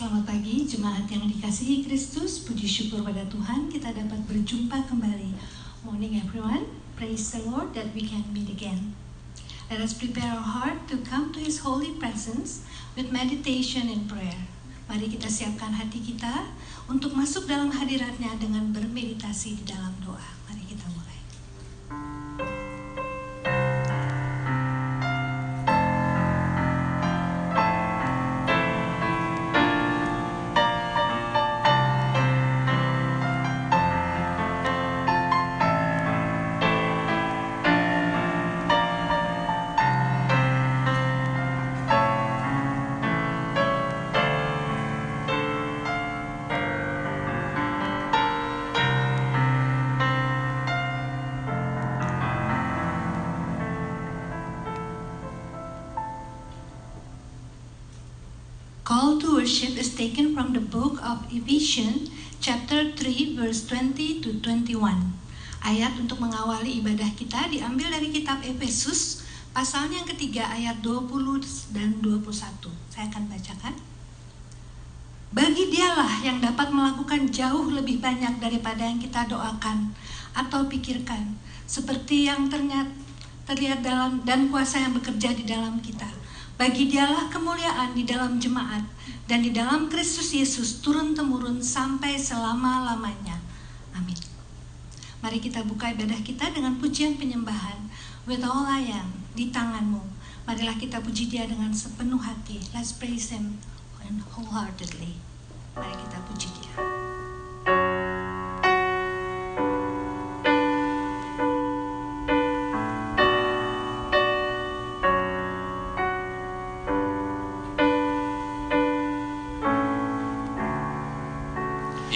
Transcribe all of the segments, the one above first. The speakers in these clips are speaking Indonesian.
Selamat pagi, jemaat yang dikasihi Kristus. Puji syukur pada Tuhan kita dapat berjumpa kembali. Morning everyone, praise the Lord that we can meet again. Let us prepare our heart to come to His holy presence with meditation and prayer. Mari kita siapkan hati kita untuk masuk dalam hadirat-Nya dengan bermeditasi di dalam doa. Mari kita mulai. Call to worship is taken from the book of Ephesians chapter 3 verse 20 to 21. Ayat untuk mengawali ibadah kita diambil dari kitab Efesus pasalnya yang ketiga ayat 20 dan 21. Saya akan bacakan. Bagi Dialah yang dapat melakukan jauh lebih banyak daripada yang kita doakan atau pikirkan, seperti yang terlihat dalam dan kuasa yang bekerja di dalam kita. Bagi Dialah kemuliaan di dalam jemaat dan di dalam Kristus Yesus turun-temurun sampai selama-lamanya. Amin. Mari kita buka ibadah kita dengan pujian penyembahan. With all I am, di tanganmu. Marilah kita puji Dia dengan sepenuh hati. Let's praise Him wholeheartedly. Mari kita puji Dia.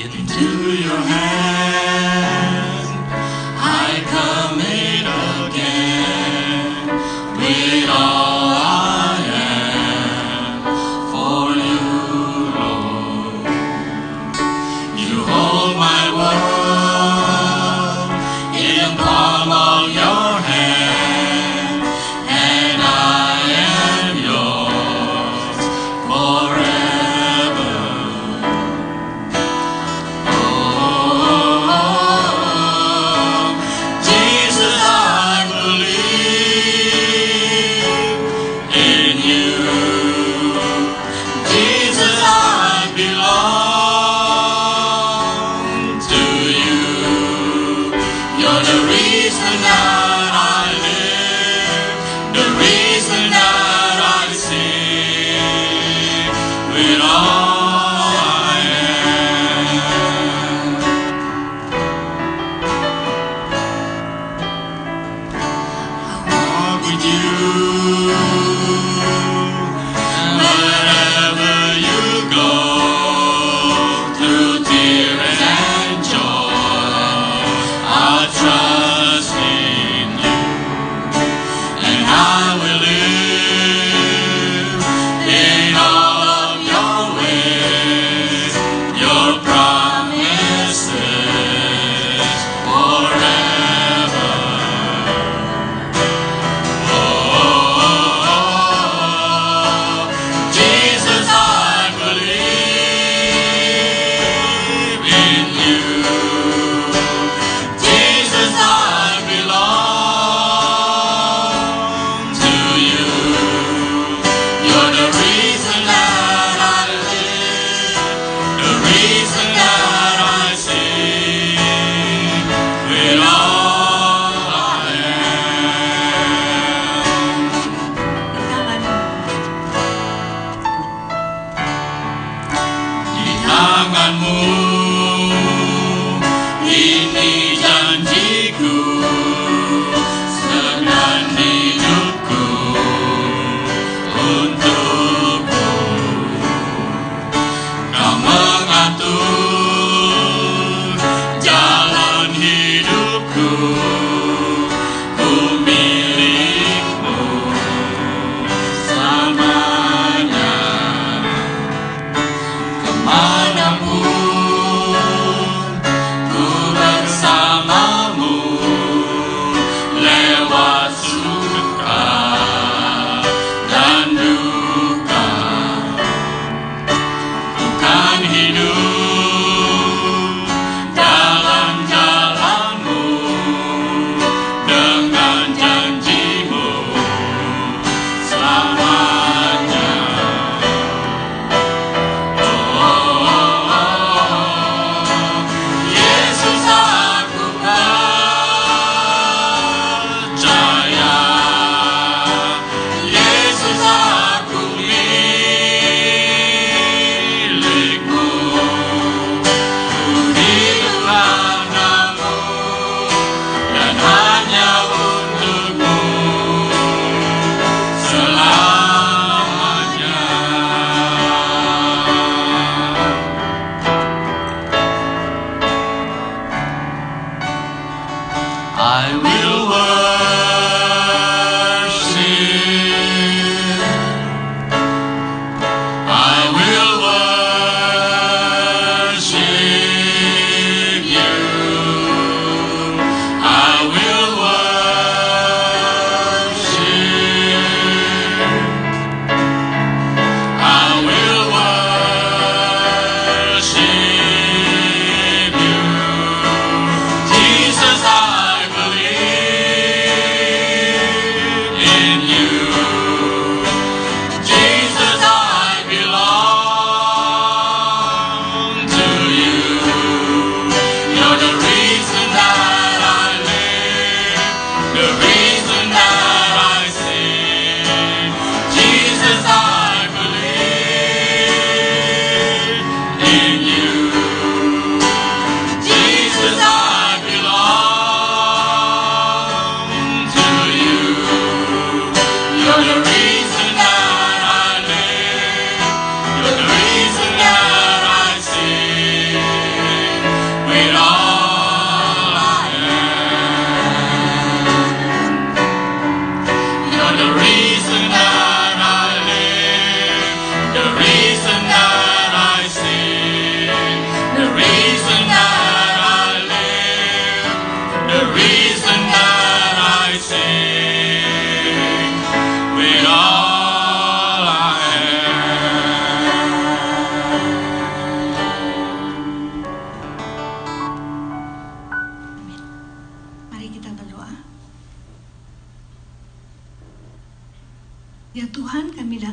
Into your hand I commit again, with all I am for you, Lord. You hold my world in the palm of your hand, and I am yours forever. Oh,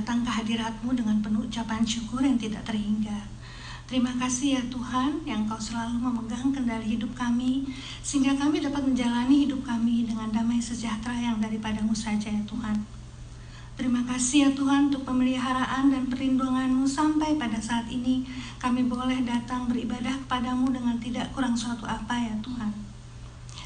datang ke hadirat-Mu dengan penuh ucapan syukur yang tidak terhingga. Terima kasih ya Tuhan yang Kau selalu memegang kendali hidup kami, sehingga kami dapat menjalani hidup kami dengan damai sejahtera yang daripada-Mu saja ya Tuhan. Terima kasih ya Tuhan untuk pemeliharaan dan perlindungan-Mu sampai pada saat ini kami boleh datang beribadah kepada-Mu dengan tidak kurang suatu apa ya Tuhan.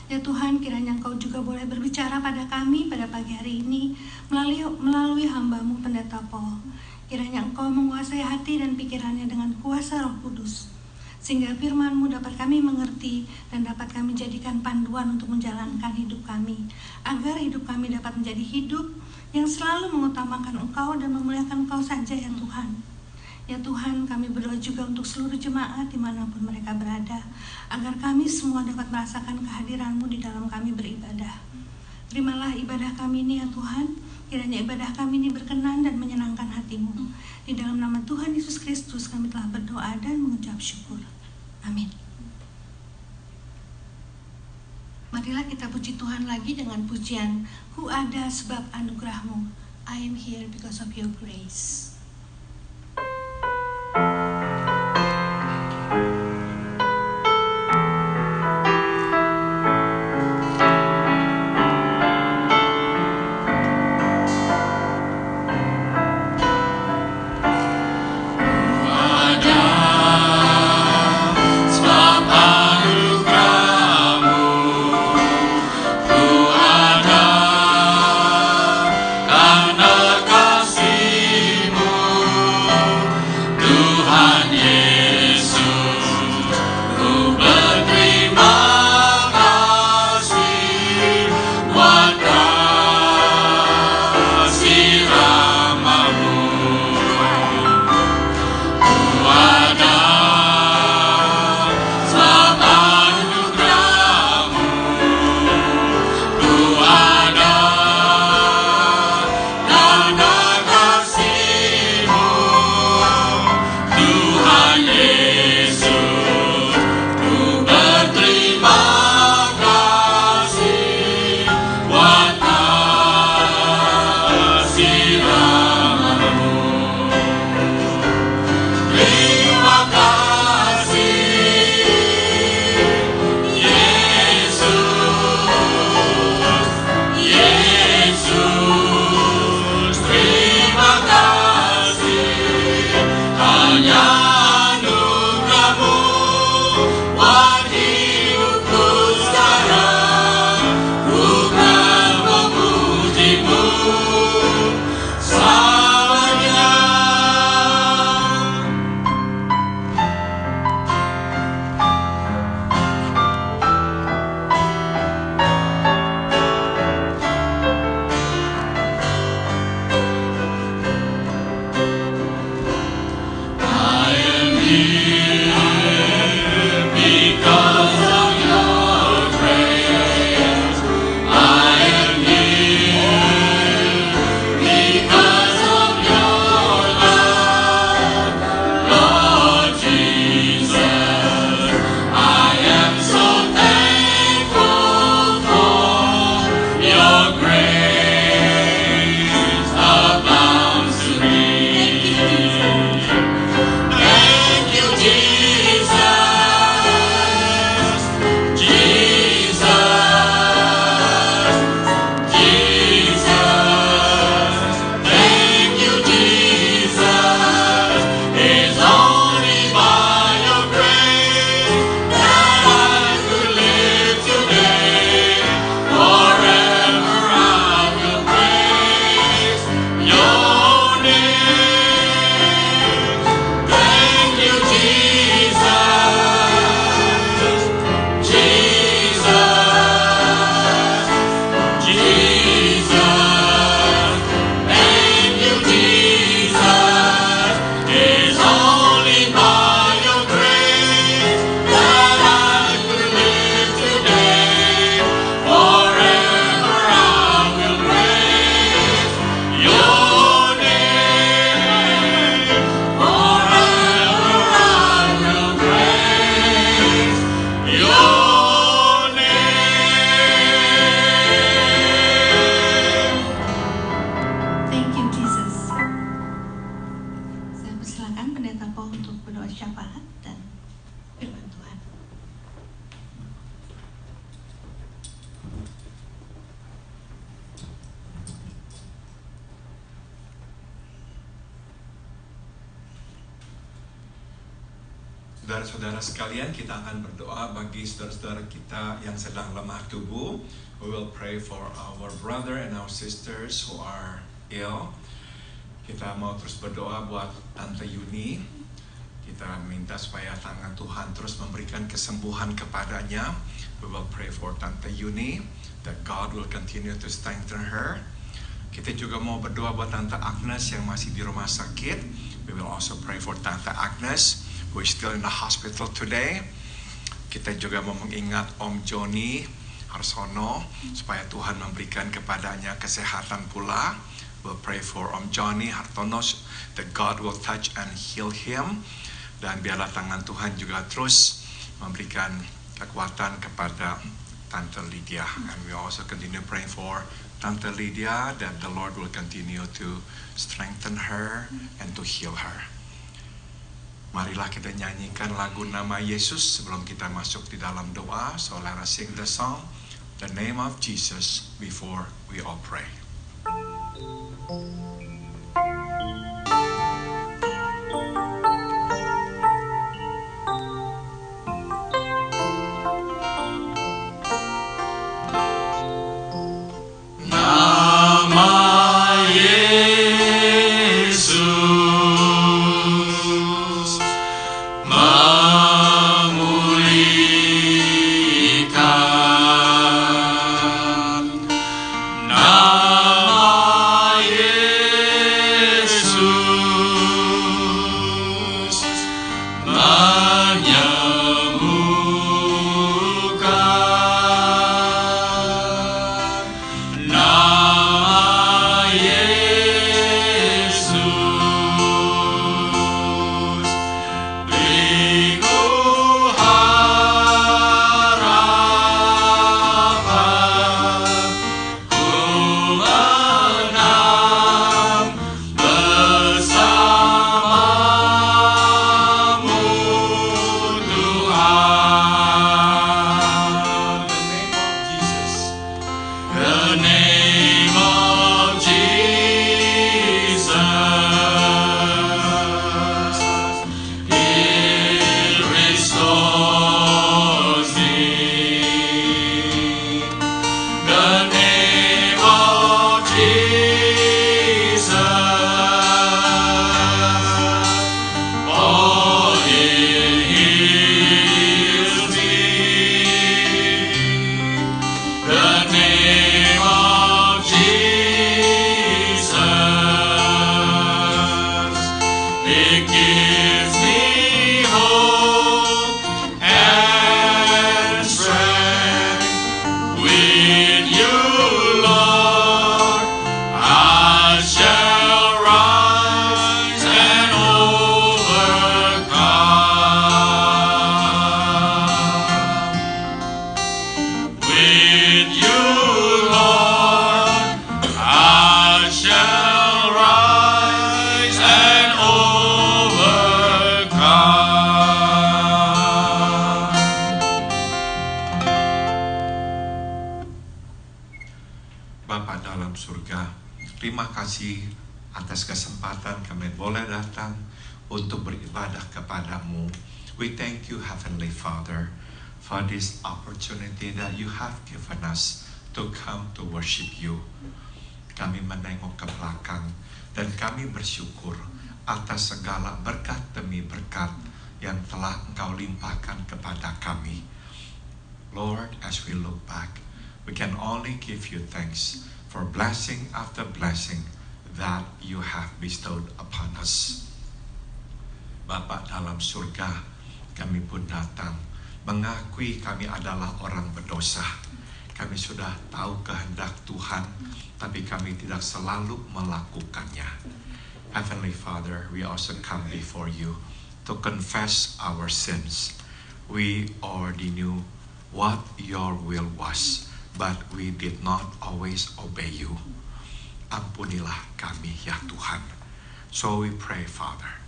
Ya Tuhan, kiranya Engkau juga boleh berbicara pada kami pada pagi hari ini melalui hamba-Mu Pendeta Paul. Kiranya Engkau menguasai hati dan pikirannya dengan kuasa Roh Kudus, sehingga firman-Mu dapat kami mengerti dan dapat kami jadikan panduan untuk menjalankan hidup kami, agar hidup kami dapat menjadi hidup yang selalu mengutamakan Engkau dan memuliakan Engkau saja ya Tuhan. Ya Tuhan, kami berdoa juga untuk seluruh jemaat dimanapun mereka berada, agar kami semua dapat merasakan kehadiran-Mu di dalam kami beribadah. Terimalah ibadah kami ini ya Tuhan, kiranya ibadah kami ini berkenan dan menyenangkan hati-Mu. Di dalam nama Tuhan Yesus Kristus kami telah berdoa dan mengucap syukur. Amin. Marilah kita puji Tuhan lagi dengan pujian Ku ada sebab anugerah-Mu. I am here because of your grace. Karena kasih-Mu Pendeta Paul untuk berdoa syafaat dan firman Tuhan. Saudara-saudara sekalian, kita akan berdoa bagi saudara-saudara kita yang sedang lemah tubuh. We will pray for our brother and our sisters who are ill. Kita mau terus berdoa buat Tante Yuni. Kita minta supaya tangan Tuhan terus memberikan kesembuhan kepadanya. We will pray for Tante Yuni, that God will continue to strengthen her. Kita juga mau berdoa buat Tante Agnes yang masih di rumah sakit. We will also pray for Tante Agnes, who is still in the hospital today. Kita juga mau mengingat Om Joni Harsono, supaya Tuhan memberikan kepadanya kesehatan pula. We'll pray for Om Johnny Hartono, that God will touch and heal him. Dan biarlah tangan Tuhan juga terus memberikan kekuatan kepada Tante Lydia. And we also continue praying for Tante Lydia, that the Lord will continue to strengthen her and to heal her. Marilah kita nyanyikan lagu Nama Yesus sebelum kita masuk di dalam doa. So let us sing the song, the name of Jesus, before we all pray. Terima kasih atas kesempatan kami boleh datang untuk beribadah kepadamu. We thank you, Heavenly Father, for this opportunity that you have given us to come to worship you. Kami menengok ke belakang dan kami bersyukur atas segala berkat demi berkat yang telah Engkau limpahkan kepada kami. Lord, as we look back, we can only give you thanks for blessing after blessing that you have bestowed upon us. Bapa dalam surga, kami pun datang mengakui kami adalah orang berdosa. Kami sudah tahu kehendak Tuhan, tapi kami tidak selalu melakukannya. Heavenly Father, we also come before you to confess our sins. We already knew what your will was, but we did not always obey you. Ampunilah kami ya Tuhan. So we pray, Father,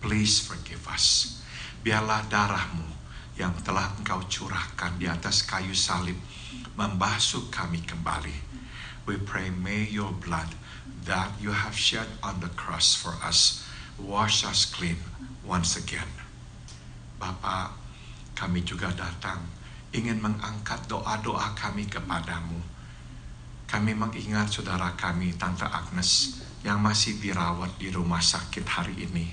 please forgive us. Biarlah darah-Mu yang telah Engkau curahkan di atas kayu salib membasuh kami kembali. We pray, may your blood that you have shed on the cross for us wash us clean once again. Bapa, kami juga datang ingin mengangkat doa-doa kami kepadamu. Kami mengingat saudara kami, Tante Agnes, yang masih dirawat di rumah sakit hari ini.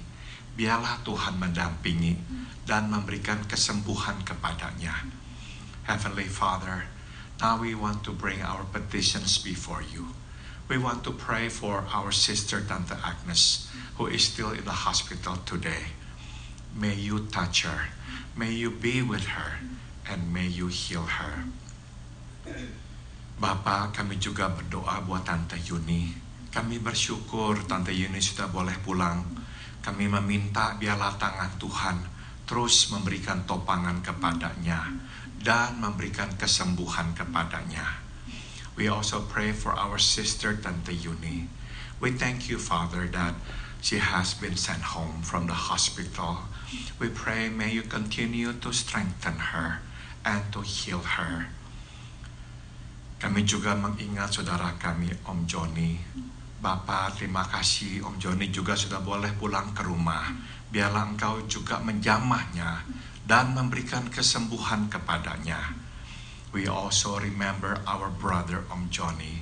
Biarlah Tuhan mendampingi dan memberikan kesembuhan kepadanya. Heavenly Father, now we want to bring our petitions before you. We want to pray for our sister Tante Agnes, who is still in the hospital today. May you touch her. May you be with her. And may you heal her. Bapa, kami juga berdoa buat Tante Yuni. Kami bersyukur Tante Yuni sudah boleh pulang. Kami meminta biarlah tangan Tuhan terus memberikan topangan kepadanya dan memberikan kesembuhan kepadanya. We also pray for our sister Tante Yuni. We thank you, Father, that she has been sent home from the hospital. We pray, may you continue to strengthen her and to heal her. Kami juga mengingat saudara kami, Om Joni. Bapak, terima kasih Om Joni juga sudah boleh pulang ke rumah. Biarlah Engkau juga menjamahnya dan memberikan kesembuhan kepadanya. We also remember our brother Om Johnny.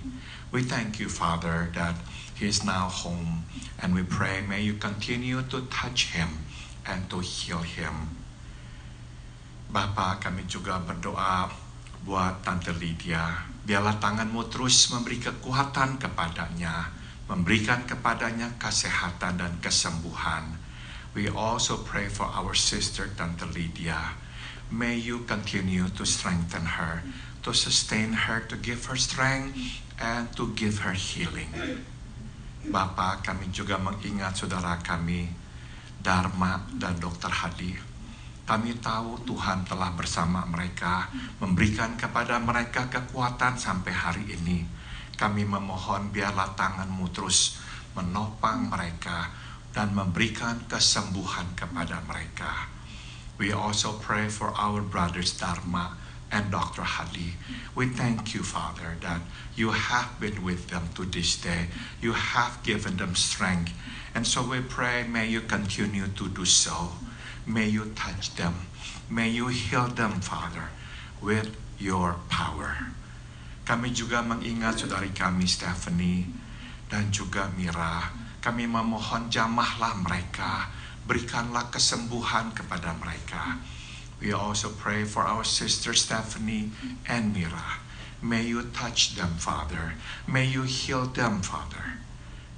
We thank you, Father, that he is now home. And we pray, may you continue to touch him and to heal him. Bapa, kami juga berdoa buat Tante Lydia. Biarlah tangan-Mu terus memberi kekuatan kepadanya, memberikan kepadanya kesehatan dan kesembuhan. We also pray for our sister Tante Lydia. May you continue to strengthen her, to sustain her, to give her strength, and to give her healing. Bapa, kami juga mengingat saudara kami, Dharma dan Dr. Hadi. Kami tahu Tuhan telah bersama mereka, memberikan kepada mereka kekuatan sampai hari ini. Kami memohon biarlah tangan-Mu terus menopang mereka dan memberikan kesembuhan kepada mereka. We also pray for our brothers Dharma and Dr. Hadi. We thank you, Father, that you have been with them to this day. You have given them strength. And so we pray, may you continue to do so. May you touch them. May you heal them, Father, with your power. Kami juga mengingat saudari kami Stephanie dan juga Mira. Kami memohon jamahlah mereka. Berikanlah kesembuhan kepada mereka. We also pray for our sister Stephanie and Mira. May you touch them, Father. May you heal them, Father.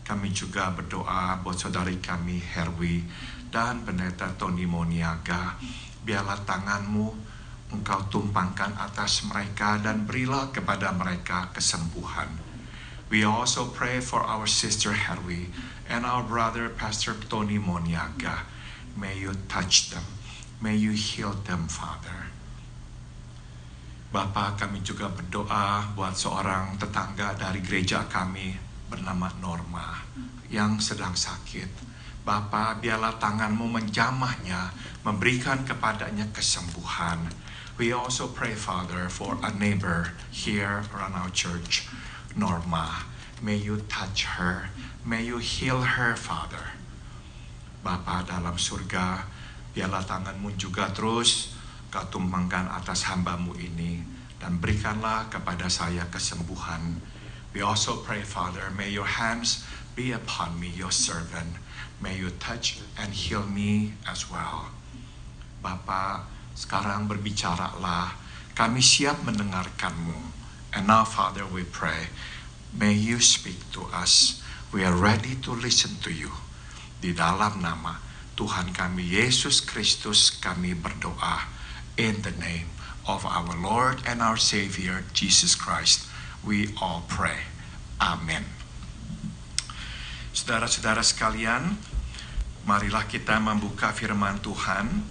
Kami juga berdoa buat saudari kami Herwi dan Pendeta Tony Moniaga. Biarlah tangan-Mu Engkau tumpangkan atas mereka dan berilah kepada mereka kesembuhan. We also pray for our sister Herwi and our brother Pastor Tony Moniaga. May you touch them. May you heal them, Father. Bapa, kami juga berdoa buat seorang tetangga dari gereja kami bernama Norma yang sedang sakit. Bapa, biarlah tangan-Mu menjamahnya, memberikan kepadanya kesembuhan. We also pray, Father, for a neighbor here around our church, Norma. May you touch her. May you heal her, Father. Bapa dalam surga, biarlah tangan-Mu juga terus Kau tumpangkan atas hamba-Mu ini dan berikanlah kepada saya kesembuhan. We also pray, Father, may your hands be upon me, your servant. May you touch and heal me as well. Bapa, sekarang berbicaralah. Kami siap mendengarkan-Mu. And now, Father, we pray, may you speak to us. We are ready to listen to you. Di dalam nama Tuhan kami Yesus Kristus kami berdoa. In the name of our Lord and our Savior Jesus Christ, we all pray. Amen. Saudara-saudara sekalian, marilah kita membuka firman Tuhan.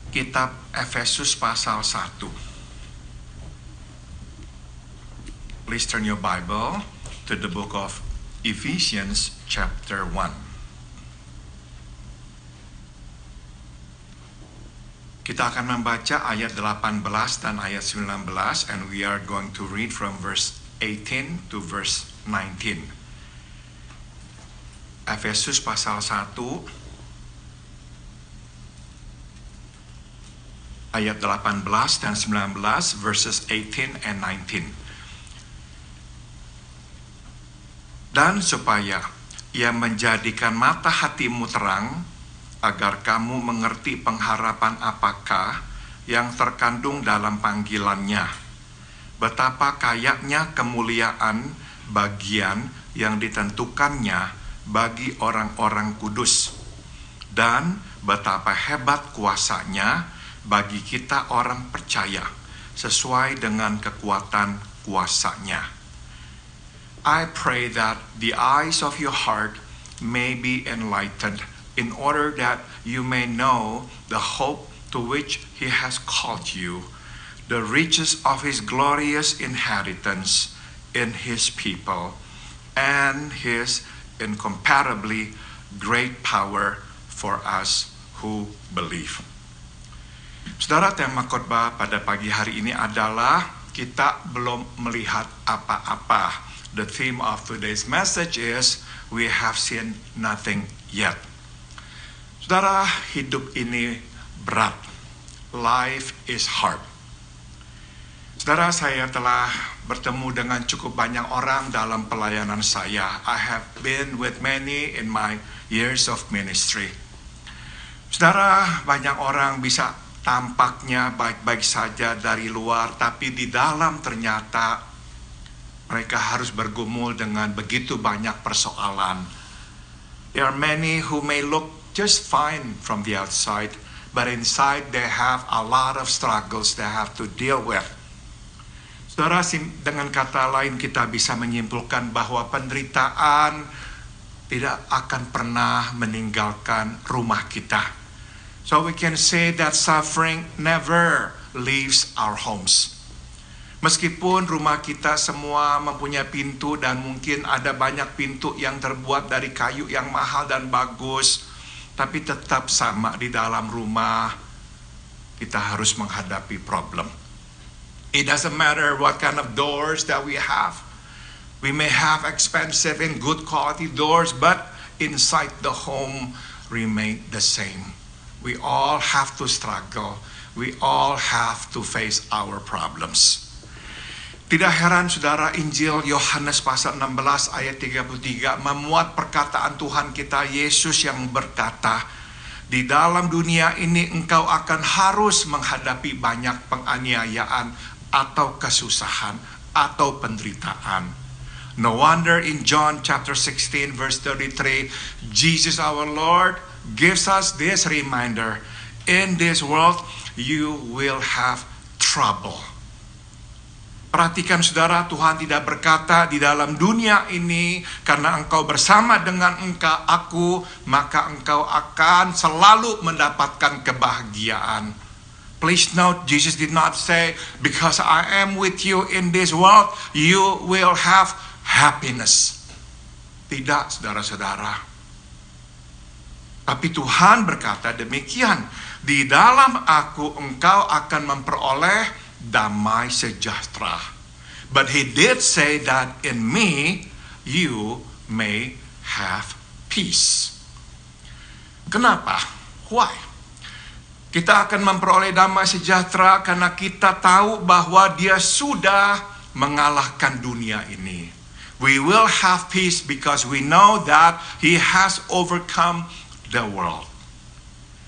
Kitab Efesus pasal 1. Please turn your Bible to the book of Ephesians chapter 1. Kita akan membaca ayat 18 dan ayat 19, and we are going to read from verse 18 to verse 19. Efesus pasal 1 ayat 18 dan 19, verses 18 and 19. Dan supaya ia menjadikan mata hatimu terang, agar kamu mengerti pengharapan apakah yang terkandung dalam panggilannya, betapa kayanya kemuliaan bagian yang ditentukannya bagi orang-orang kudus, dan betapa hebat kuasanya bagi kita orang percaya, sesuai dengan kekuatan kuasanya. I pray that the eyes of your heart may be enlightened, in order that you may know the hope to which He has called you, the riches of His glorious inheritance in His people, and His incomparably great power for us who believe. Saudara, tema khotbah pada pagi hari ini adalah kita belum melihat apa-apa. The theme of today's message is we have seen nothing yet. Saudara, hidup ini berat. Life is hard. Saudara, saya telah bertemu dengan cukup banyak orang dalam pelayanan saya. I have been with many in my years of ministry. Saudara, banyak orang bisa tampaknya baik-baik saja dari luar, tapi di dalam ternyata mereka harus bergumul dengan begitu banyak persoalan. There are many who may look just fine from the outside, but inside they have a lot of struggles they have to deal with. Saudara, dengan kata lain kita bisa menyimpulkan bahwa penderitaan tidak akan pernah meninggalkan rumah kita. So we can say that suffering never leaves our homes. Meskipun rumah kita semua mempunyai pintu dan mungkin ada banyak pintu yang terbuat dari kayu yang mahal dan bagus, tapi tetap sama di dalam rumah kita harus menghadapi problem. It doesn't matter what kind of doors that we have. We may have expensive and good quality doors, but inside the home remain the same. We all have to struggle. We all have to face our problems. Tidak heran saudara, Injil Yohanes pasal 16 ayat 33 memuat perkataan Tuhan kita Yesus yang berkata, di dalam dunia ini engkau akan harus menghadapi banyak penganiayaan atau kesusahan atau penderitaan. No wonder in John chapter 16 verse 33, Jesus our Lord gives us this reminder, in this world you will have trouble. Perhatikan saudara, Tuhan tidak berkata di dalam dunia ini karena engkau bersama dengan aku, maka engkau akan selalu mendapatkan kebahagiaan. Please note, Jesus did not say, because I am with you in this world, you will have happiness. Tidak, saudara-saudara. Tapi Tuhan berkata demikian, di dalam aku engkau akan memperoleh damai sejahtera. But He did say that in me you may have peace. Kenapa? Why? Kita akan memperoleh damai sejahtera karena kita tahu bahwa Dia sudah mengalahkan dunia ini. We will have peace because we know that He has overcome the world.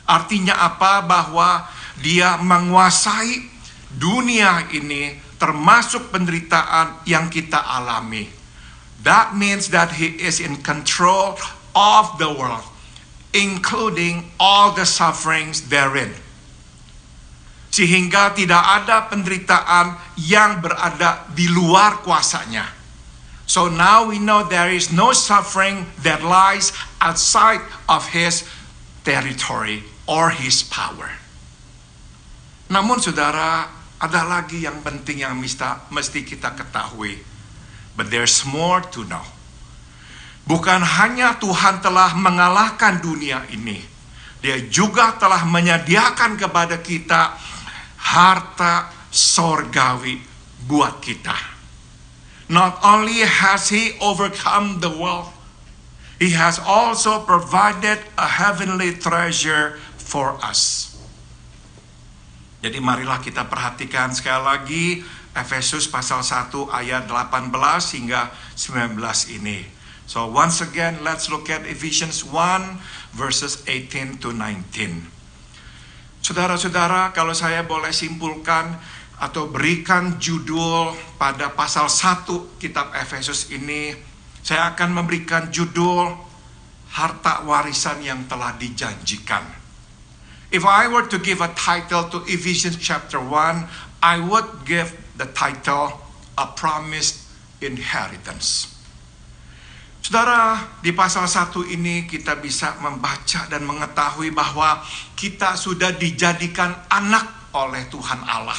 Artinya apa? Bahwa Dia menguasai dunia ini, termasuk penderitaan yang kita alami. That means that He is in control of the world, including all the sufferings therein. Sehingga tidak ada penderitaan yang berada di luar kuasanya. So now we know there is no suffering that lies outside of His territory or His power. Namun saudara, ada lagi yang penting yang mesti kita ketahui. But there's more to know. Bukan hanya Tuhan telah mengalahkan dunia ini, Dia juga telah menyediakan kepada kita harta sorgawi buat kita. Not only has He overcome the world, He has also provided a heavenly treasure for us. Jadi marilah kita perhatikan sekali lagi Efesus pasal 1 ayat 18 hingga 19 ini. So once again, let's look at Ephesians 1 verses 18 to 19. Saudara-saudara, kalau saya boleh simpulkan atau berikan judul pada pasal 1 kitab Efesus ini, saya akan memberikan judul harta warisan yang telah dijanjikan. If I were to give a title to Ephesians chapter 1, I would give the title A Promised Inheritance. Saudara, di pasal 1 ini kita bisa membaca dan mengetahui bahwa kita sudah dijadikan anak oleh Tuhan Allah.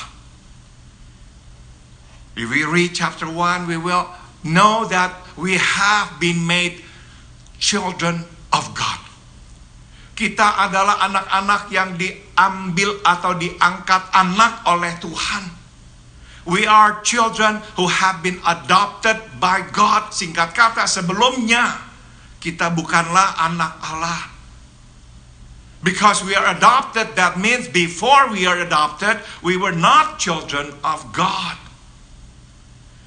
If we read chapter 1, we will know that we have been made children of God. Kita adalah anak-anak yang diambil atau diangkat anak oleh Tuhan. We are children who have been adopted by God. Singkat kata, sebelumnya kita bukanlah anak Allah. Because we are adopted, that means before we are adopted, we were not children of God.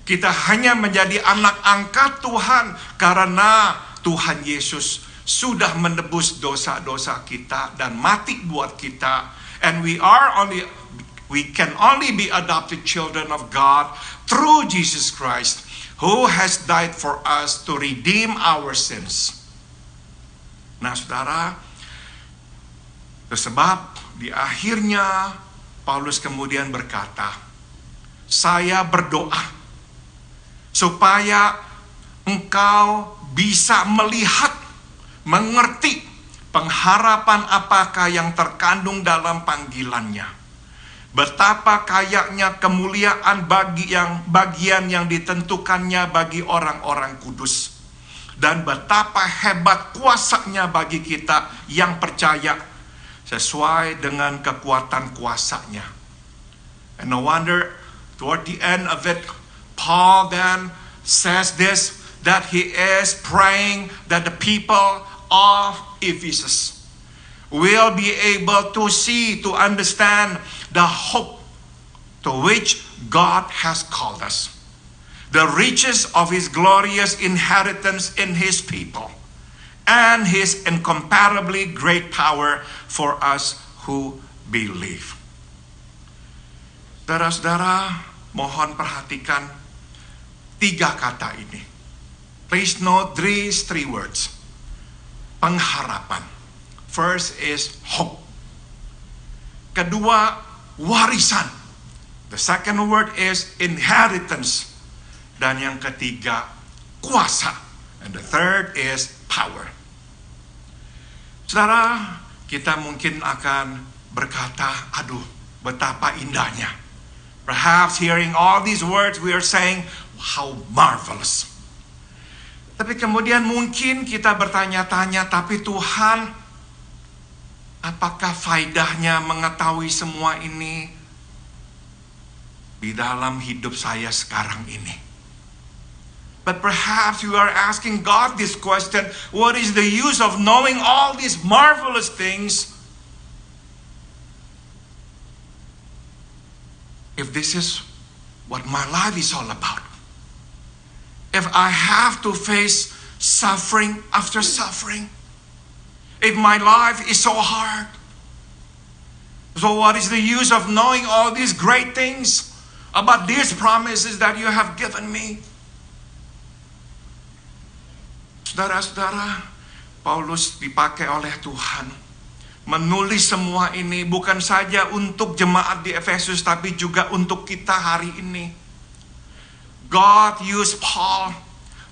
Kita hanya menjadi anak angkat Tuhan karena Tuhan Yesus sudah menebus dosa-dosa kita dan mati buat kita. And we can only be adopted children of God through Jesus Christ, who has died for us to redeem our sins. Nah, saudara, sebab di akhirnya Paulus kemudian berkata, saya berdoa supaya engkau bisa melihat, mengerti pengharapan apakah yang terkandung dalam panggilannya. Betapa kayanya kemuliaan bagian yang ditentukannya bagi orang-orang kudus. Dan betapa hebat kuasanya bagi kita yang percaya sesuai dengan kekuatan kuasanya. And no wonder toward the end of it, Paul then says this, that he is praying that the people of Ephesus will be able to see, to understand the hope to which God has called us, the riches of His glorious inheritance in His people, and His incomparably great power for us who believe. Saudara-saudara, mohon perhatikan 3 kata ini. Please note these 3 words. Pengharapan. First is hope. Kedua, warisan. The second word is inheritance. Dan yang ketiga, kuasa. And the third is power. Saudara, kita mungkin akan berkata, aduh, betapa indahnya. Perhaps hearing all these words, we are saying, how marvelous. Tapi kemudian mungkin kita bertanya-tanya, tapi Tuhan, apakah faedahnya mengetahui semua ini di dalam hidup saya sekarang ini? But perhaps you are asking God this question, what is the use of knowing all these marvelous things if this is what my life is all about? If I have to face suffering after suffering, if my life is so hard, so what is the use of knowing all these great things about these promises that you have given me? Saudara-saudara, Paulus dipakai oleh Tuhan menulis semua ini bukan saja untuk jemaat di Efesus, tapi juga untuk kita hari ini. God used Paul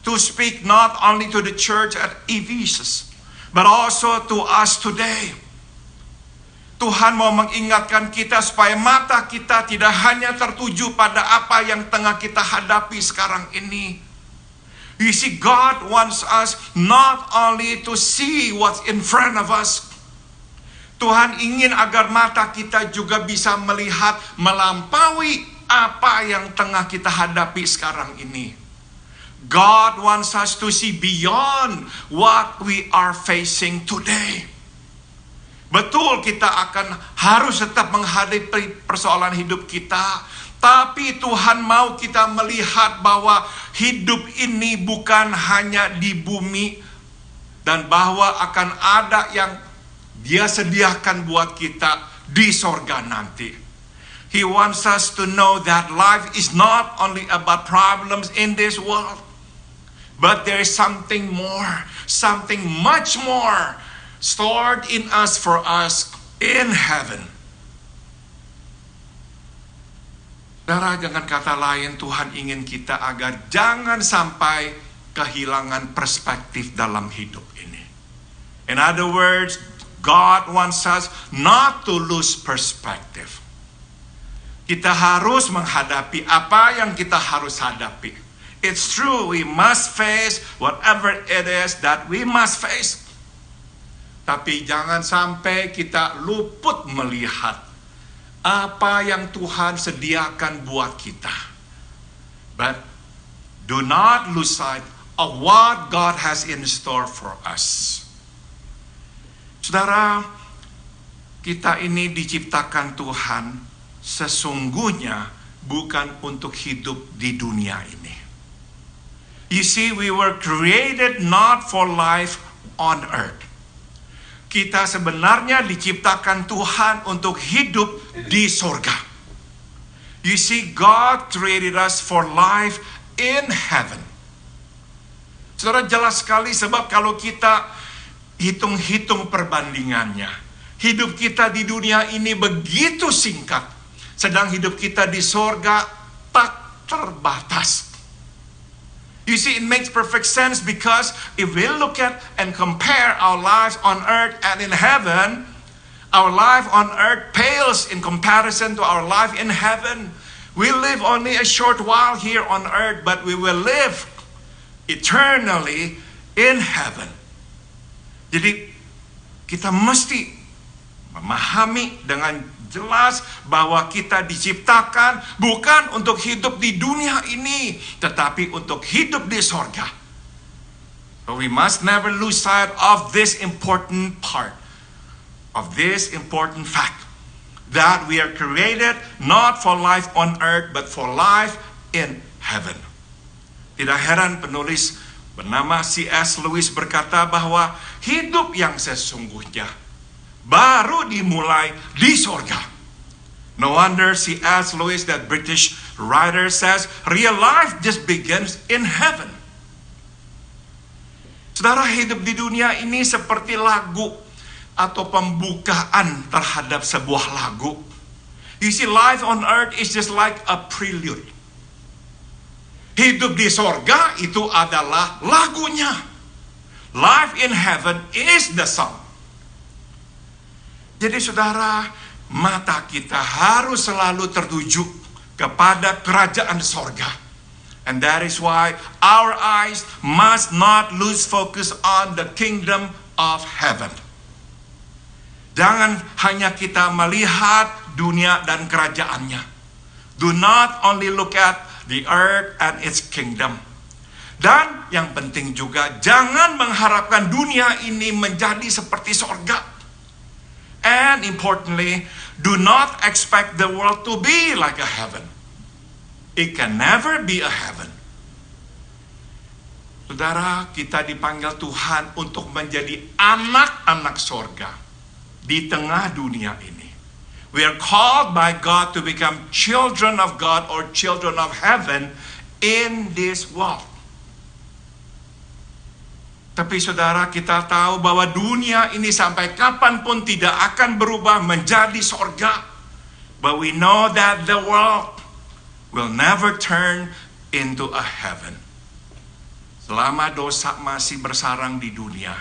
to speak not only to the church at Ephesus, but also to us today. Tuhan mau mengingatkan kita supaya mata kita tidak hanya tertuju pada apa yang tengah kita hadapi sekarang ini. You see, God wants us not only to see what's in front of us, Tuhan ingin agar mata kita juga bisa melihat melampaui apa yang tengah kita hadapi sekarang ini. God wants us to see beyond what we are facing today. Betul, kita akan harus tetap menghadapi persoalan hidup kita. Tapi Tuhan mau kita melihat bahwa hidup ini bukan hanya di bumi. Dan bahwa akan ada yang Dia sediakan buat kita di sorga nanti. He wants us to know that life is not only about problems in this world. But there is something more, something much more stored in us for us in heaven. Saudara, dengan kata lain, Tuhan ingin kita agar jangan sampai kehilangan perspektif dalam hidup ini. In other words, God wants us not to lose perspective. Kita harus menghadapi apa yang kita harus hadapi. It's true, we must face whatever it is that we must face. Tapi jangan sampai kita luput melihat apa yang Tuhan sediakan buat kita. But do not lose sight of what God has in store for us. Saudara, kita ini diciptakan Tuhan sesungguhnya bukan untuk hidup di dunia ini. You see, we were created not for life on earth. Kita sebenarnya diciptakan Tuhan untuk hidup di sorga. You see, God created us for life in heaven. Saudara, jelas sekali sebab kalau kita hitung-hitung perbandingannya, hidup kita di dunia ini begitu singkat, sedang hidup kita di sorga tak terbatas. You see, it makes perfect sense because if we look at and compare our lives on earth and in heaven, our life on earth pales in comparison to our life in heaven. We live only a short while here on earth, but we will live eternally in heaven. Jadi, kita mesti memahami dengan jelas bahwa kita diciptakan bukan untuk hidup di dunia ini, tetapi untuk hidup di sorga. So we must never lose sight of this important part, of this important fact, that we are created not for life on earth, but for life in heaven. Tidak heran penulis bernama C.S. Lewis berkata bahwa hidup yang sesungguhnya baru dimulai di sorga. No wonder C.S. Lewis, that British writer, says real life just begins in heaven. Saudara, hidup di dunia ini seperti lagu atau pembukaan terhadap sebuah lagu. You see, life on earth is just like a prelude. Hidup di sorga itu adalah lagunya. Life in heaven is the song. Jadi saudara, mata kita harus selalu tertuju kepada kerajaan sorga. And that is why our eyes must not lose focus on the kingdom of heaven. Jangan hanya kita melihat dunia dan kerajaannya. Do not only look at the earth and its kingdom. Dan yang penting juga, jangan mengharapkan dunia ini menjadi seperti sorga. And importantly, do not expect the world to be like a heaven. It can never be a heaven. Saudara, kita dipanggil Tuhan untuk menjadi anak-anak sorga di tengah dunia ini. We are called by God to become children of God or children of heaven in this world. Tapi saudara, kita tahu bahwa dunia ini sampai kapanpun tidak akan berubah menjadi sorga. But we know that the world will never turn into a heaven. Selama dosa masih bersarang di dunia,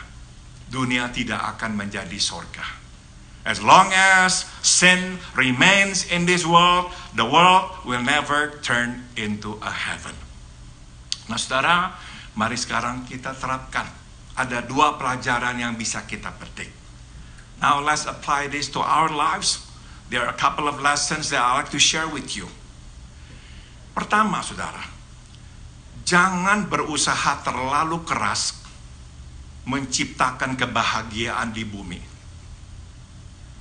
dunia tidak akan menjadi sorga. As long as sin remains in this world, the world will never turn into a heaven. Nah saudara, mari sekarang kita terapkan. Ada dua pelajaran yang bisa kita petik. Now let's apply this to our lives. There are a couple of lessons that I'd like to share with you. Pertama, saudara, jangan berusaha terlalu keras menciptakan kebahagiaan di bumi.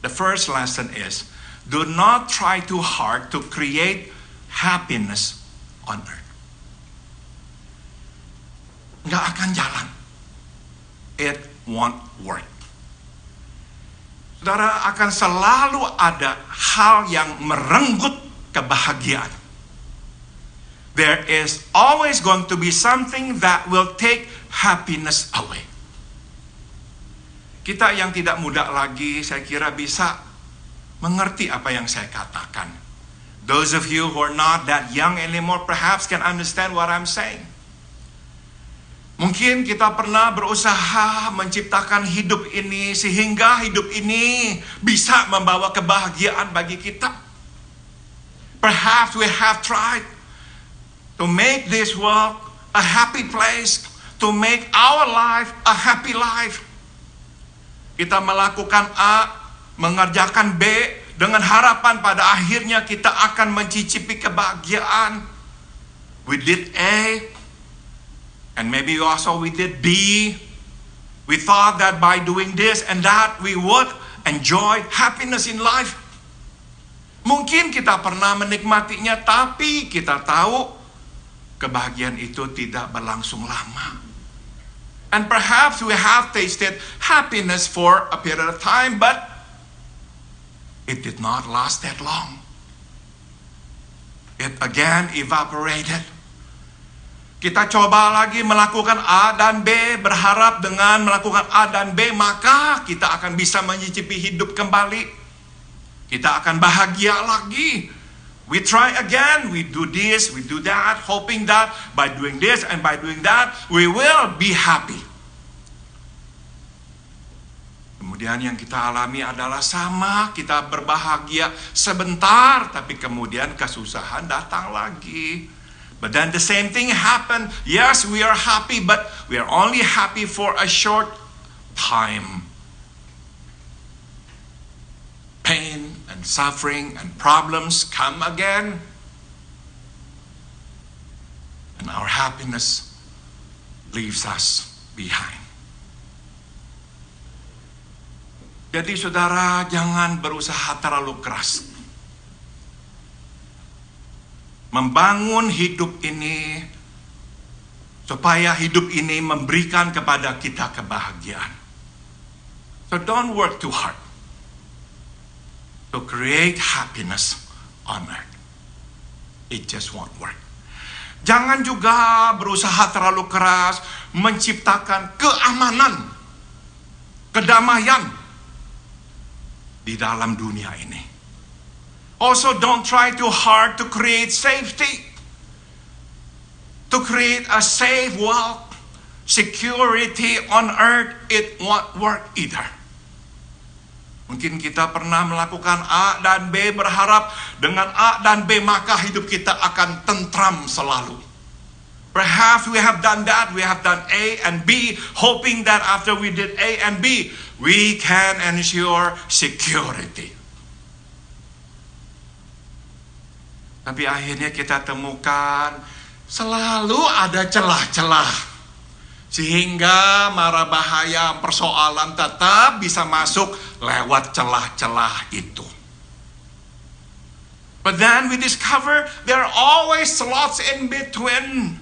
The first lesson is, do not try too hard to create happiness on earth. Nggak akan jalan. It won't work. Saudara, akan selalu ada hal yang merenggut kebahagiaan. There is always going to be something that will take happiness away. Kita yang tidak muda lagi, saya kira bisa mengerti apa yang saya katakan. Those of you who are not that young anymore perhaps can understand what I'm saying. Mungkin kita pernah berusaha menciptakan hidup ini sehingga hidup ini bisa membawa kebahagiaan bagi kita. Perhaps we have tried to make this world a happy place, to make our life a happy life. Kita melakukan A, mengerjakan B, dengan harapan pada akhirnya kita akan mencicipi kebahagiaan. We did A, and maybe also we did B. We thought that by doing this and that we would enjoy happiness in life. Mungkin kita pernah menikmatinya, tapi kita tahu kebahagiaan itu tidak berlangsung lama. And perhaps we have tasted happiness for a period of time, but it did not last that long. It again evaporated. Kita coba lagi melakukan A dan B, berharap dengan melakukan A dan B, maka kita akan bisa mencicipi hidup kembali. Kita akan bahagia lagi. We try again, we do this, we do that, hoping that by doing this and by doing that, we will be happy. Kemudian yang kita alami adalah sama, kita berbahagia sebentar, tapi kemudian kesusahan datang lagi. But then the same thing happened. Yes, we are happy, but we are only happy for a short time. Pain and suffering and problems come again. And our happiness leaves us behind. Jadi saudara, jangan berusaha terlalu keras membangun hidup ini supaya hidup ini memberikan kepada kita kebahagiaan. So don't work too hard to create happiness on earth. It just won't work. Jangan juga berusaha terlalu keras menciptakan keamanan, kedamaian di dalam dunia ini. Also, don't try too hard to create safety, to create a safe world, security on earth. It won't work either. Mungkin kita pernah melakukan A dan B, berharap dengan A dan B maka hidup kita akan tentram selalu. Perhaps we have done that, we have done A and B, hoping that after we did A and B, we can ensure security. Tapi akhirnya kita temukan selalu ada celah-celah, sehingga mara bahaya persoalan tetap bisa masuk lewat celah-celah itu. But then we discover there are always slots in between.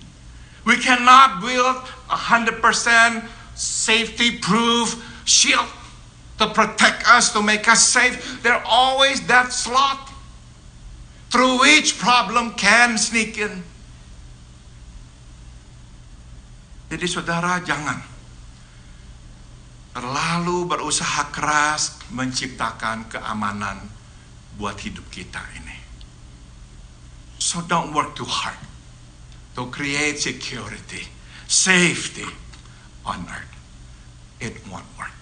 We cannot build 100% safety-proof shield to protect us, to make us safe. There are always that slot through which problem can sneak in. Jadi saudara, jangan terlalu berusaha keras menciptakan keamanan buat hidup kita ini. So don't work too hard to create security, safety on earth. It won't work.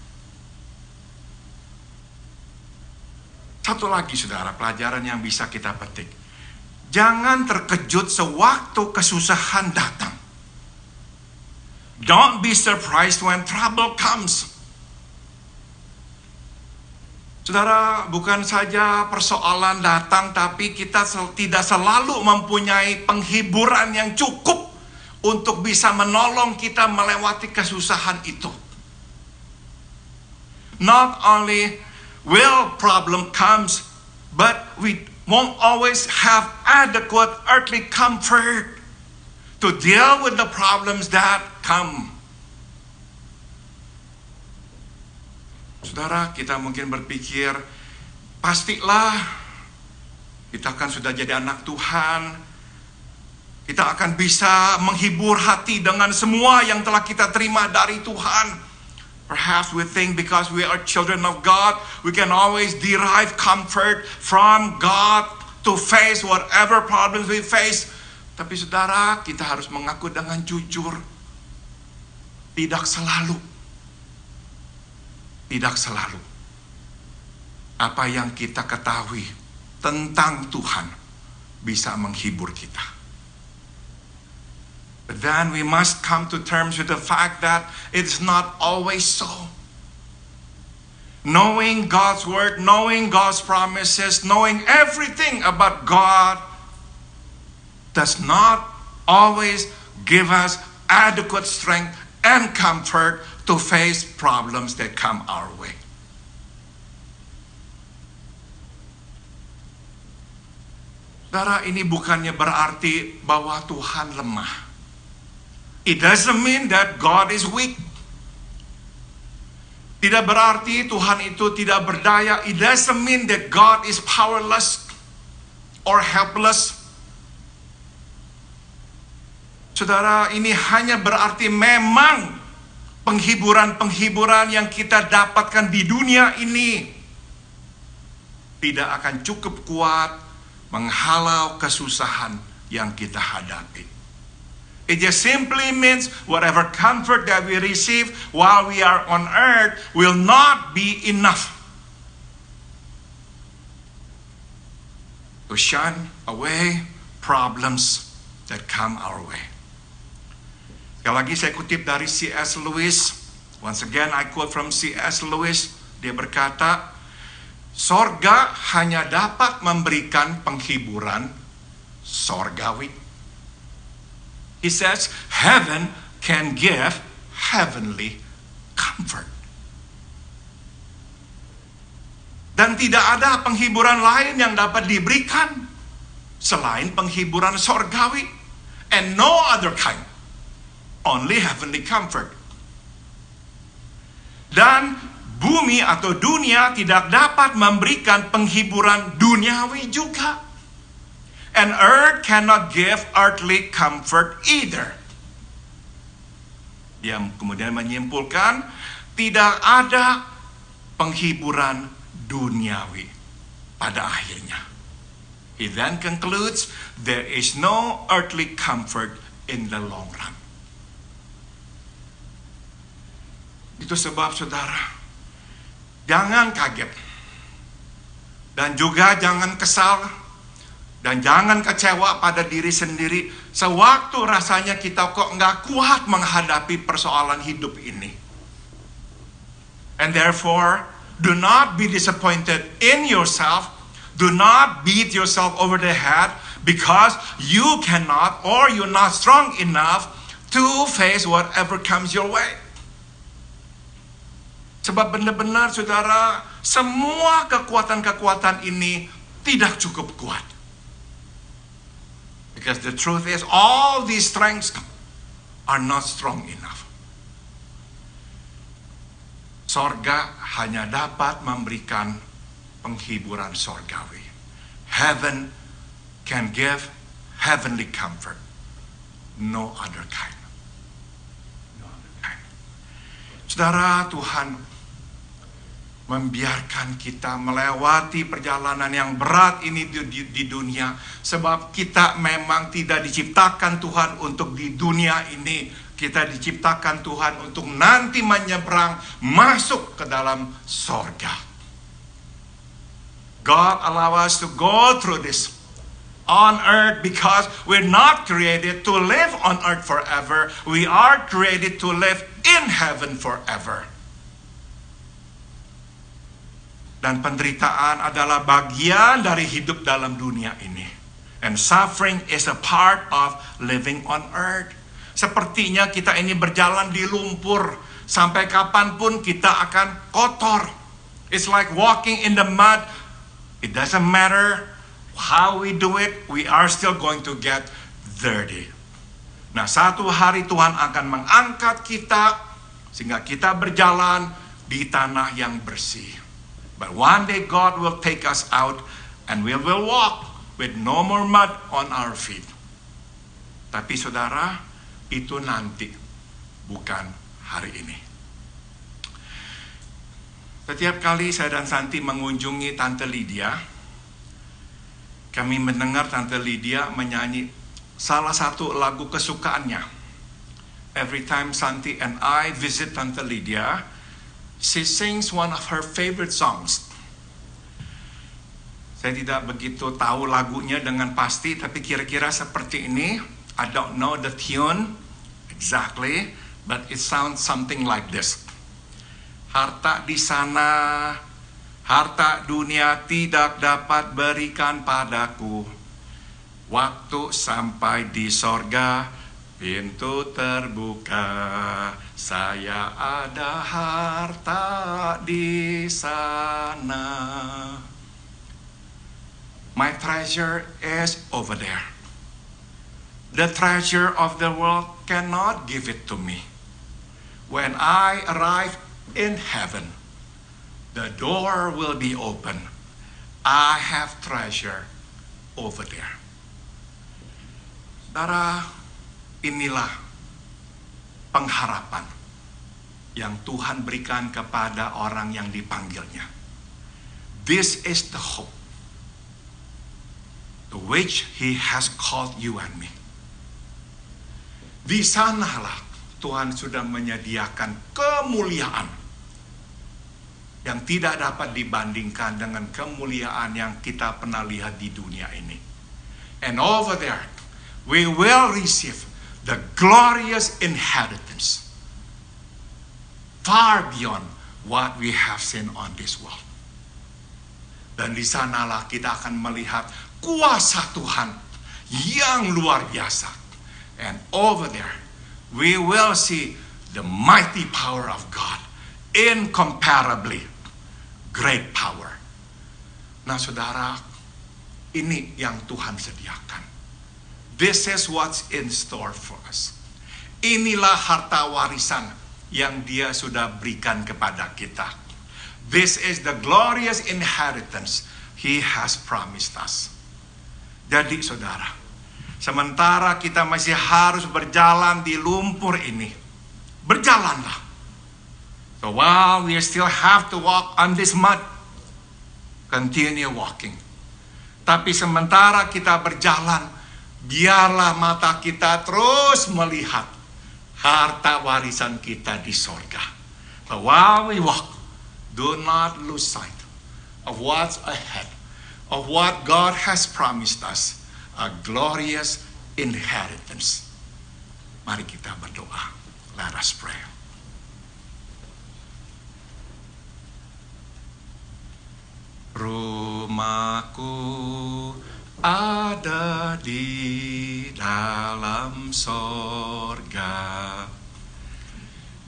Satu lagi saudara, pelajaran yang bisa kita petik. Jangan terkejut sewaktu kesusahan datang. Don't be surprised when trouble comes. Saudara, bukan saja persoalan datang, tapi kita tidak selalu mempunyai penghiburan yang cukup untuk bisa menolong kita melewati kesusahan itu. Not only will problem comes, but we won't always have adequate earthly comfort to deal with the problems that come. Saudara, kita mungkin berpikir, pastilah kita kan sudah jadi anak Tuhan, kita akan bisa menghibur hati dengan semua yang telah kita terima dari Tuhan. Perhaps we think because we are children of God, we can always derive comfort from God to face whatever problems we face. Tapi saudara, kita harus mengaku dengan jujur, tidak selalu. Tidak selalu. Apa yang kita ketahui tentang Tuhan bisa menghibur kita. But then we must come to terms with the fact that it's not always so. Knowing God's word, knowing God's promises, knowing everything about God does not always give us adequate strength and comfort to face problems that come our way. Saudara, ini bukannya berarti bahwa Tuhan lemah. It doesn't mean that God is weak. Tidak berarti Tuhan itu tidak berdaya. It doesn't mean that God is powerless or helpless. Saudara, ini hanya berarti memang penghiburan-penghiburan yang kita dapatkan di dunia ini tidak akan cukup kuat menghalau kesusahan yang kita hadapi. It just simply means whatever comfort that we receive while we are on earth will not be enough to shun away problems that come our way. Sekali lagi saya kutip dari C.S. Lewis. Once again I quote from C.S. Lewis. Dia berkata, sorga hanya dapat memberikan penghiburan sorgawi. He says, heaven can give heavenly comfort. Dan tidak ada penghiburan lain yang dapat diberikan selain penghiburan sorgawi. And no other kind. Only heavenly comfort. Dan bumi atau dunia tidak dapat memberikan penghiburan duniawi juga. And earth cannot give earthly comfort either. Dia kemudian menyimpulkan, tidak ada penghiburan duniawi pada akhirnya. He then concludes, there is no earthly comfort in the long run. Itu sebab saudara, jangan kaget. Dan juga jangan kesal. Dan jangan kecewa pada diri sendiri. Sewaktu rasanya kita kok nggak kuat menghadapi persoalan hidup ini. And therefore, do not be disappointed in yourself. Do not beat yourself over the head because you cannot or you're not strong enough to face whatever comes your way. Sebab benar-benar saudara, semua kekuatan-kekuatan ini tidak cukup kuat. Because the truth is, all these strengths are not strong enough. Sorga hanya dapat memberikan penghiburan sorgawi. Heaven can give heavenly comfort. No other kind. No other kind. Saudara, Tuhan membiarkan kita melewati perjalanan yang berat ini di dunia. Sebab kita memang tidak diciptakan Tuhan untuk di dunia ini. Kita diciptakan Tuhan untuk nanti menyeberang masuk ke dalam sorga. God allow us to go through this on earth because we're not created to live on earth forever. We are created to live in heaven forever. Dan penderitaan adalah bagian dari hidup dalam dunia ini. And suffering is a part of living on earth. Sepertinya kita ini berjalan di lumpur. Sampai kapanpun kita akan kotor. It's like walking in the mud. It doesn't matter how we do it, we are still going to get dirty. Nah, satu hari Tuhan akan mengangkat kita sehingga kita berjalan di tanah yang bersih. But one day God will take us out and we will walk with no more mud on our feet. Tapi saudara, itu nanti, bukan hari ini. Setiap kali saya dan Santi mengunjungi Tante Lydia, kami mendengar Tante Lydia menyanyi salah satu lagu kesukaannya. Every time Santi and I visit Tante Lydia, she sings one of her favorite songs. Saya tidak begitu tahu lagunya dengan pasti, tapi kira-kira seperti ini. I don't know the tune exactly, but it sounds something like this. Harta di sana, harta dunia tidak dapat berikan padaku. Waktu sampai di sorga, pintu terbuka, saya ada harta di sana. My treasure is over there. The treasure of the world cannot give it to me. When I arrive in heaven, the door will be open. I have treasure over there. Saudara, inilah pengharapan yang Tuhan berikan kepada orang yang dipanggilnya. This is the hope to which He has called you and me. Di sanalah Tuhan sudah menyediakan kemuliaan yang tidak dapat dibandingkan dengan kemuliaan yang kita pernah lihat di dunia ini. And over there, we will receive the glorious inheritance far beyond what we have seen on this world. Dan di sanalah kita akan melihat kuasa Tuhan yang luar biasa. And over there, we will see the mighty power of God, incomparably great power. Nah saudara, ini yang Tuhan sediakan. This is what's in store for us. Inilah harta warisan yang Dia sudah berikan kepada kita. This is the glorious inheritance He has promised us. Jadi saudara, sementara kita masih harus berjalan di lumpur ini, berjalanlah. So while we still have to walk on this mud, continue walking. Tapi sementara kita berjalan, biarlah mata kita terus melihat harta warisan kita di sorga. But while we walk, do not lose sight of what's ahead, of what God has promised us, a glorious inheritance. Mari kita berdoa. Let us pray. Rumahku ada di dalam sorga,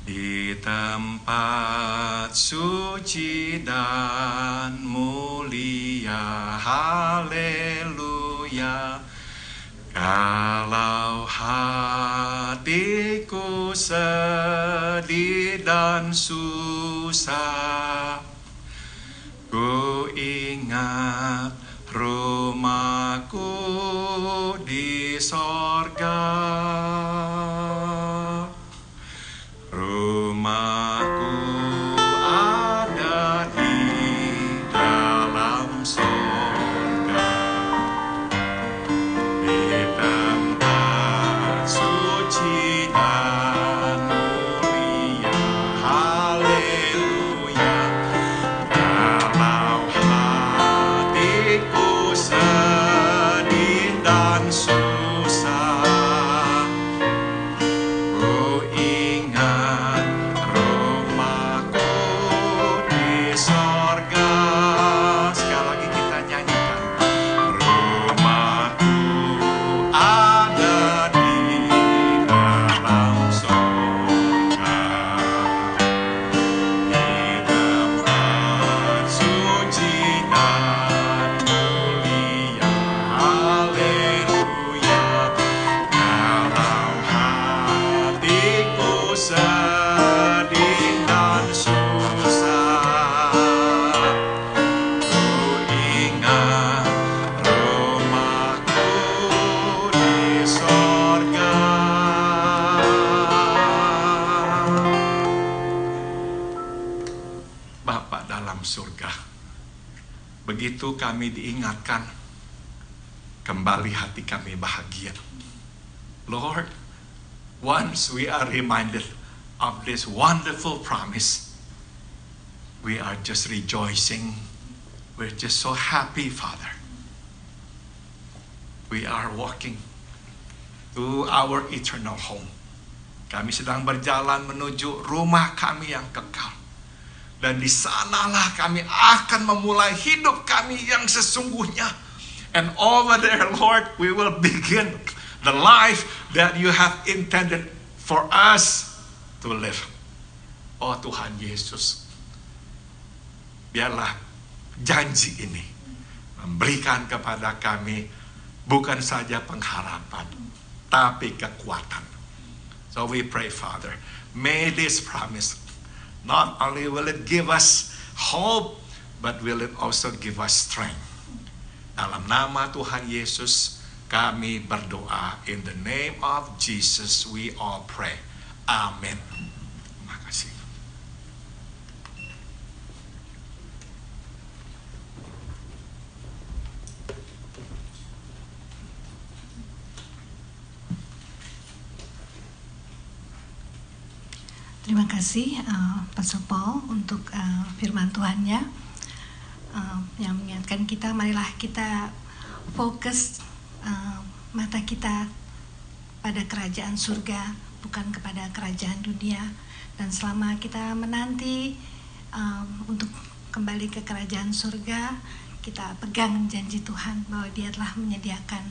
di tempat suci dan mulia. Haleluya. Kalau hatiku sedih dan susah, ku ingat rumahku di sorga. Rumahku ada di dalam sorga, di tempat suci dan mulia. Haleluya. Kalau hatiku sedih dan susah, dalam surga. Begitu kami diingatkan, kembali hati kami bahagia. Lord, once we are reminded of this wonderful promise, we are just rejoicing. We're just so happy, Father. We are walking to our eternal home. Kami sedang berjalan menuju rumah kami yang kekal. Dan di sanalah kami akan memulai hidup kami yang sesungguhnya. And over there, Lord, we will begin the life that you have intended for us to live. Oh Tuhan Yesus, biarlah janji ini memberikan kepada kami bukan saja pengharapan, tapi kekuatan. So we pray, Father, may this promise, not only will it give us hope, but will it also give us strength. Dalam nama Tuhan Yesus, kami berdoa. In the name of Jesus, we all pray. Amin. Terima kasih. Terima kasih Pastor Paul untuk firman Tuhannya yang mengingatkan kita, marilah kita fokus mata kita pada kerajaan surga, bukan kepada kerajaan dunia. Dan selama kita menanti untuk kembali ke kerajaan surga, kita pegang janji Tuhan bahwa Dia telah menyediakan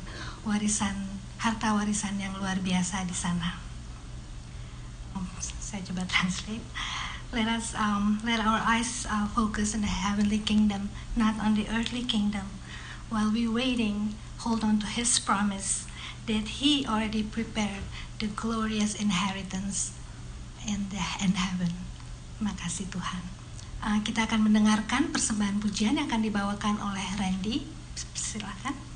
harta warisan yang luar biasa di sana. Saya coba translate. Let our eyes focus on the heavenly kingdom, not on the earthly kingdom. While we waiting, hold on to His promise that He already prepared the glorious inheritance in heaven. Terima kasih Tuhan. Kita akan mendengarkan persembahan pujian yang akan dibawakan oleh Randy. Silakan.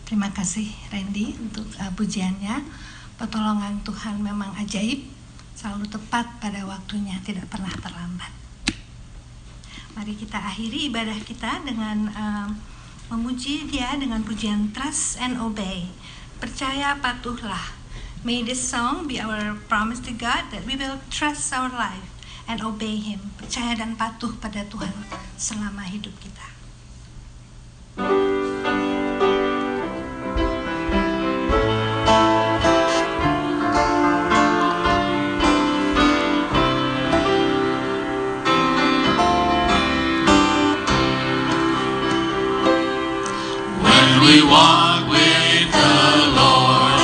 Terima kasih Randy untuk pujiannya. Pertolongan Tuhan memang ajaib, selalu tepat pada waktunya, tidak pernah terlambat. Mari kita akhiri ibadah kita dengan memuji Dia dengan pujian Trust and Obey. Percaya, patuhlah. May this song be our promise to God that we will trust our life and obey Him. Percaya dan patuh pada Tuhan selama hidup kita. We walk with the Lord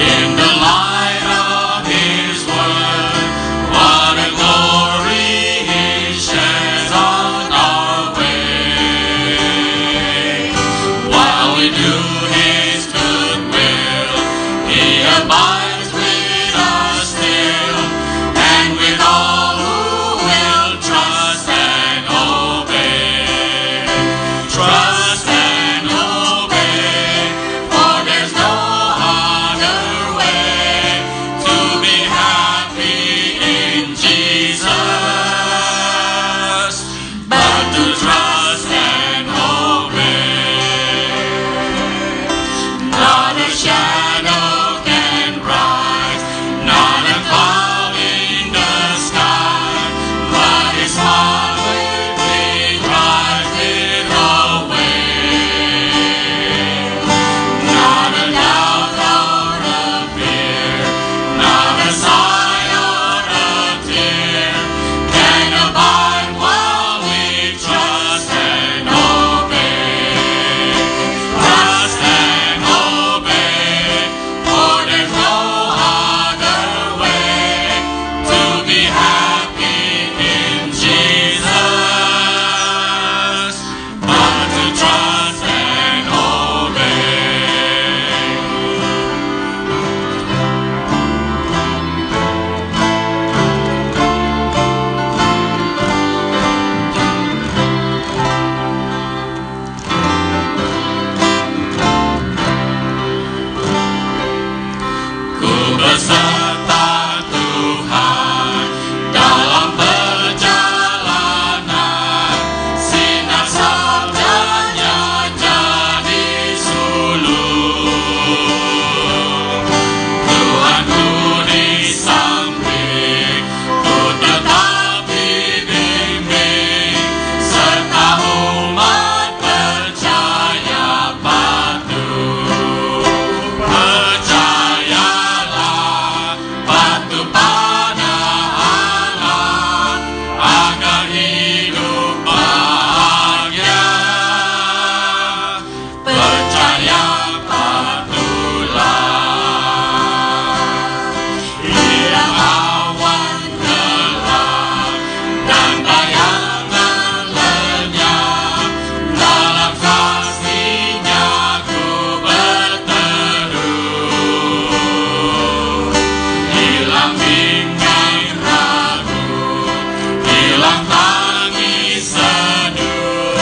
in the light of His word. What a glory He sheds on our way. While we do His good will, He abides with us still, and with all who will trust and obey. Trust and obey, for there's no other way to be happy in Jesus but to trust and obey. Not a shadow can rise, not a cloud in the sky, but His heart quickly drives it away. Not a doubt or a fear, not a sigh or a tear can abide while we trust and obey. Trust and obey, for there's no other way to be happy in Jesus but to trust and obey. Ku beserta Tuhan dalam perjalanan, sinar sabdanya jadi sulung. Tuhanku di samping, ku tetap dibimbing, serta umat percaya patuh. Percayalah, patuh pada Allah, agar hidup bahagia. Percaya, patuhlah. Ia awan gelap dan bayangan lenyap, dalam kasih-Nya ku berteduh. Hilang bimbang ragu, hilang tangis seduh,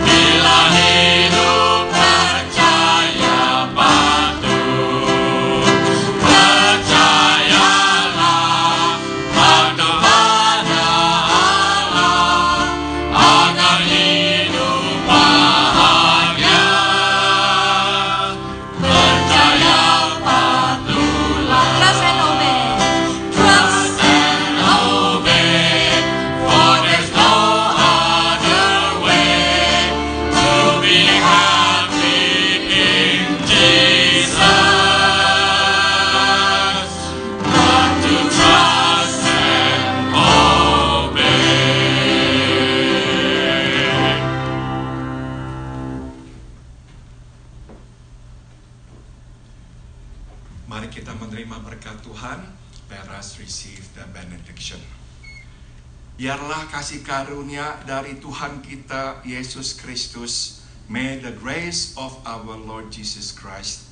bila hidup percaya patuh. Percayalah, patuh pada Allah, agar hidup bahagia. Percaya, patuhlah. Trust and obey. Trust and obey, for there's no other way to be happy in Jesus but to trust and obey. Mari kita menerima berkat Tuhan. Let us receive the benediction. Biarlah kasih karunia dari Tuhan kita Yesus Kristus, may the grace of our Lord Jesus Christ,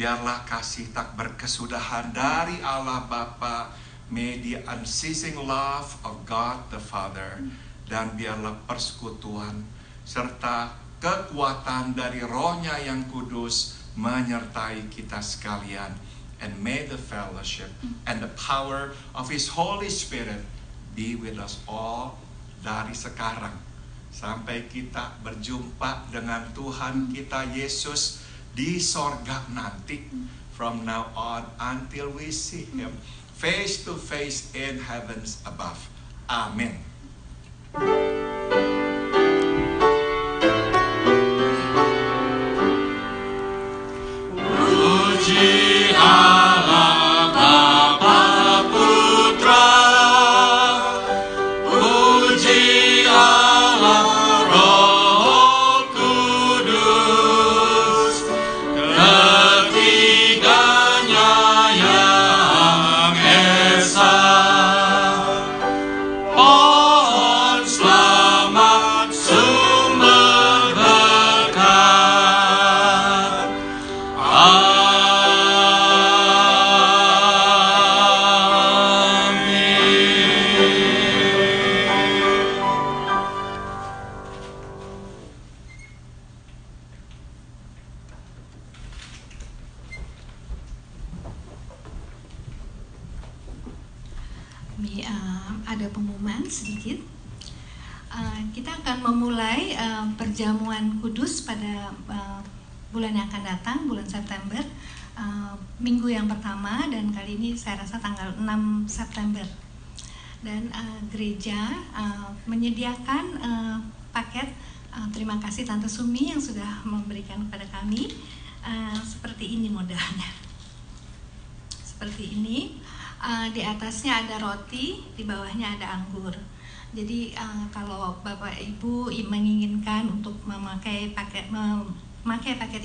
biarlah kasih tak berkesudahan dari Allah Bapa, may the unceasing love of God the Father, dan biarlah persekutuan serta kekuatan dari Roh-Nya yang kudus menyertai kita sekalian. And may the fellowship and the power of His Holy Spirit be with us all dari sekarang sampai kita berjumpa dengan Tuhan kita Yesus di sorga nanti. From now on until we see Him face to face in heavens above. Amen. Puji Allah Bapa Putra, puji Allah Roh Kudus, ketiganya yang esa. Pohon selamat sumber berkat. Ada pengumuman sedikit. Kita akan memulai perjamuan kudus pada bulan yang akan datang, bulan September, minggu yang pertama, dan kali ini saya rasa tanggal 6 September. Dan gereja menyediakan paket terima kasih Tante Sumi yang sudah memberikan kepada kami. Seperti ini modelnya. Seperti ini. Di atasnya ada roti, di bawahnya ada anggur. Jadi kalau Bapak Ibu menginginkan untuk memakai paket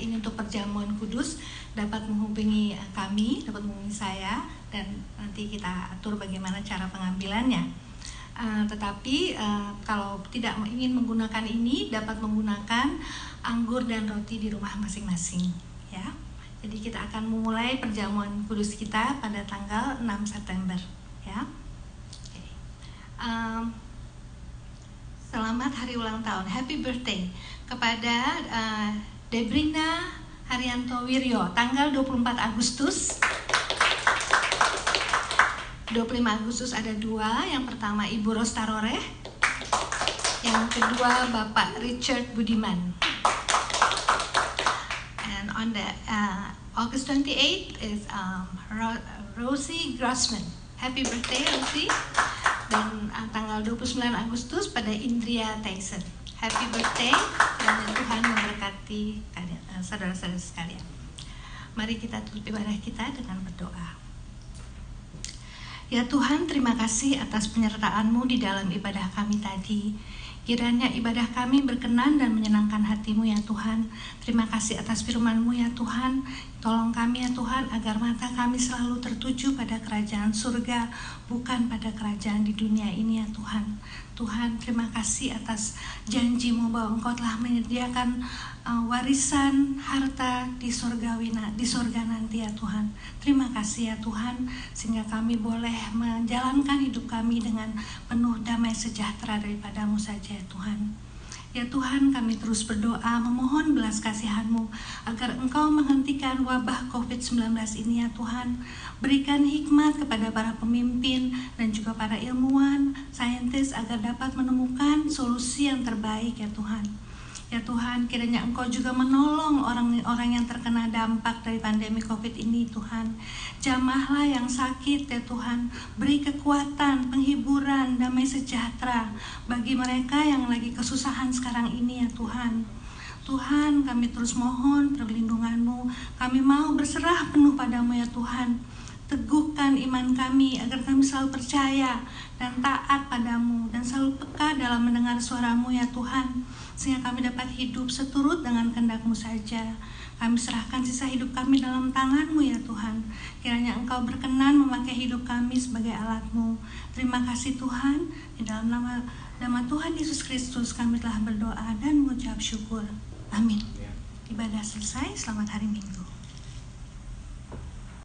ini untuk perjamuan kudus, dapat menghubungi kami, dapat menghubungi saya, dan nanti kita atur bagaimana cara pengambilannya. Tetapi kalau tidak ingin menggunakan ini, dapat menggunakan anggur dan roti di rumah masing-masing, ya. Jadi kita akan memulai perjamuan kudus kita pada tanggal 6 September, ya. Selamat hari ulang tahun, happy birthday kepada Debrina Haryanto Wiryo, tanggal 24 Agustus. 25 Agustus ada dua, yang pertama Ibu Rostaroreh, yang kedua Bapak Richard Budiman. And on the August 28 is Rosie Grossman. Happy birthday Rosie. Dan tanggal 29 Agustus pada Indria Tyson. Happy birthday, dan Tuhan memberkati kalian, saudara-saudara sekalian. Mari kita tutup ibadah kita dengan berdoa. Ya Tuhan, terima kasih atas penyertaan-Mu di dalam ibadah kami tadi. Kiranya ibadah kami berkenan dan menyenangkan hati-Mu ya Tuhan. Terima kasih atas firman-Mu ya Tuhan. Tolong kami ya Tuhan agar mata kami selalu tertuju pada kerajaan surga, bukan pada kerajaan di dunia ini ya Tuhan. Tuhan, terima kasih atas janji-Mu bahwa Engkau telah menyediakan warisan harta di surga nanti ya Tuhan. Terima kasih ya Tuhan, sehingga kami boleh menjalankan hidup kami dengan penuh damai sejahtera daripada-Mu saja ya Tuhan. Ya Tuhan, kami terus berdoa memohon belas kasihan-Mu agar Engkau menghentikan wabah COVID-19 ini ya Tuhan. Berikan hikmat kepada para pemimpin dan juga para ilmuwan, saintis agar dapat menemukan solusi yang terbaik ya Tuhan. Ya Tuhan, kiranya Engkau juga menolong orang-orang yang terkena dampak dari pandemi COVID ini Tuhan. Jamahlah yang sakit ya Tuhan, beri kekuatan, penghiburan, damai sejahtera bagi mereka yang lagi kesusahan sekarang ini ya Tuhan. Tuhan, kami terus mohon perlindungan-Mu, kami mau berserah penuh pada-Mu ya Tuhan. Teguhkan iman kami agar kami selalu percaya dan taat pada-Mu dan selalu peka dalam mendengar suara-Mu ya Tuhan, sehingga kami dapat hidup seturut dengan kehendak-Mu saja. Kami serahkan sisa hidup kami dalam tangan-Mu ya Tuhan. Kiranya Engkau berkenan memakai hidup kami sebagai alat-Mu. Terima kasih Tuhan. Di dalam nama Tuhan Yesus Kristus kami telah berdoa dan mengucap syukur. Amin. Ibadah selesai. Selamat hari Minggu.